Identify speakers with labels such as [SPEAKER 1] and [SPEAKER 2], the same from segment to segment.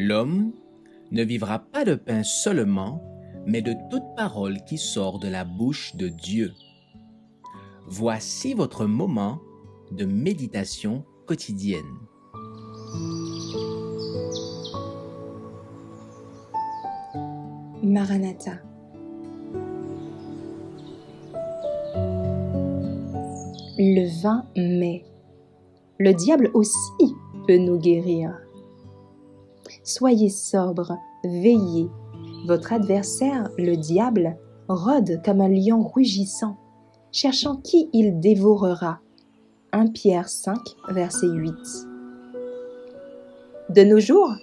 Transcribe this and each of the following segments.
[SPEAKER 1] L'homme ne vivra pas de pain seulement, mais de toute parole qui sort de la bouche de Dieu. Voici votre moment de méditation quotidienne.
[SPEAKER 2] Maranatha. Le 20 mai. Le diable aussi peut nous guérir. Soyez sobres, veillez. Votre adversaire, le diable, rôde comme un lion rugissant, cherchant qui il dévorera. 1 Pierre 5, verset 8. De nos jours,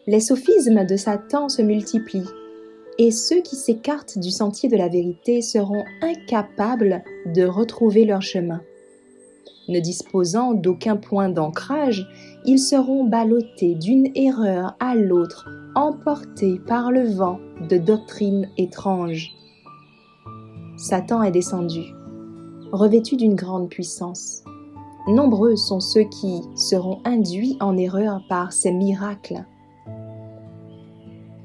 [SPEAKER 2] les sophismes de Satan se multiplient, et ceux qui s'écartent du sentier de la vérité seront incapables de retrouver leur chemin. Ne disposant d'aucun point d'ancrage, ils seront ballottés d'une erreur à l'autre, emportés par le vent de doctrines étranges. Satan est descendu, revêtu d'une grande puissance. Nombreux sont ceux qui seront induits en erreur par ces miracles.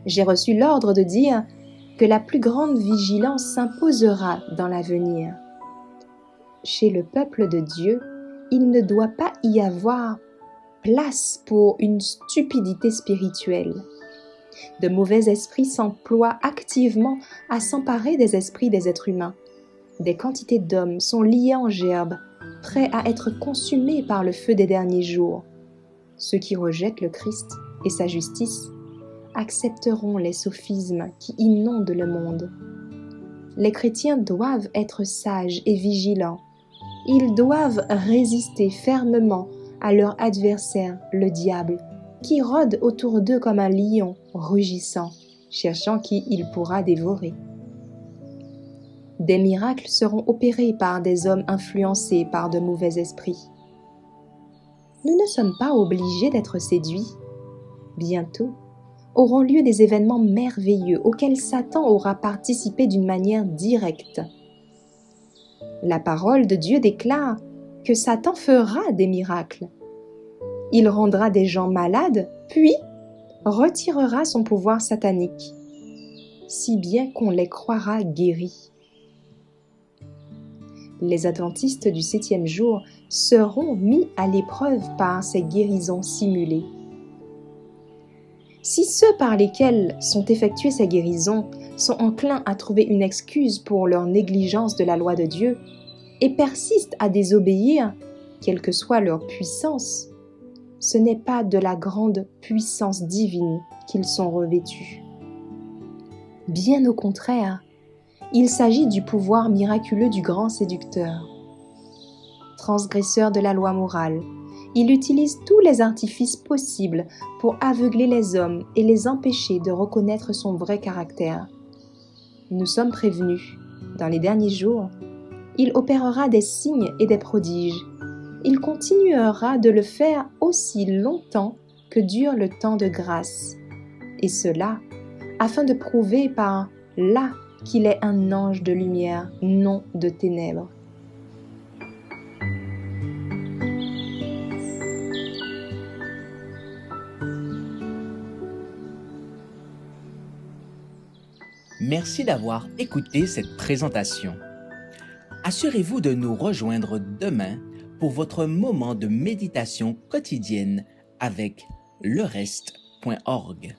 [SPEAKER 2] J'ai reçu l'ordre de dire que la plus grande vigilance s'imposera dans l'avenir. Chez le peuple de Dieu, il ne doit pas y avoir place pour une stupidité spirituelle. De mauvais esprits s'emploient activement à s'emparer des esprits des êtres humains. Des quantités d'hommes sont liés en gerbe, prêts à être consumés par le feu des derniers jours. Ceux qui rejettent le Christ et sa justice accepteront les sophismes qui inondent le monde. Les chrétiens doivent être sages et vigilants. Ils doivent résister fermement à leur adversaire, le diable, qui rôde autour d'eux comme un lion rugissant, cherchant qui il pourra dévorer. Des miracles seront opérés par des hommes influencés par de mauvais esprits. Nous ne sommes pas obligés d'être séduits. Bientôt auront lieu des événements merveilleux auxquels Satan aura participé d'une manière directe. La parole de Dieu déclare que Satan fera des miracles. Il rendra des gens malades, puis retirera son pouvoir satanique, si bien qu'on les croira guéris. Les adventistes du 7e jour seront mis à l'épreuve par ces guérisons simulées. Si ceux par lesquels sont effectuées ces guérisons sont enclins à trouver une excuse pour leur négligence de la loi de Dieu et persistent à désobéir, quelle que soit leur puissance, ce n'est pas de la grande puissance divine qu'ils sont revêtus. Bien au contraire, il s'agit du pouvoir miraculeux du grand séducteur. Transgresseur de la loi morale, il utilise tous les artifices possibles pour aveugler les hommes et les empêcher de reconnaître son vrai caractère. Nous sommes prévenus, dans les derniers jours, il opérera des signes et des prodiges. Il continuera de le faire aussi longtemps que dure le temps de grâce. Et cela, afin de prouver par là qu'il est un ange de lumière, non de ténèbres.
[SPEAKER 1] Merci d'avoir écouté cette présentation. Assurez-vous de nous rejoindre demain pour votre moment de méditation quotidienne avec lereste.org.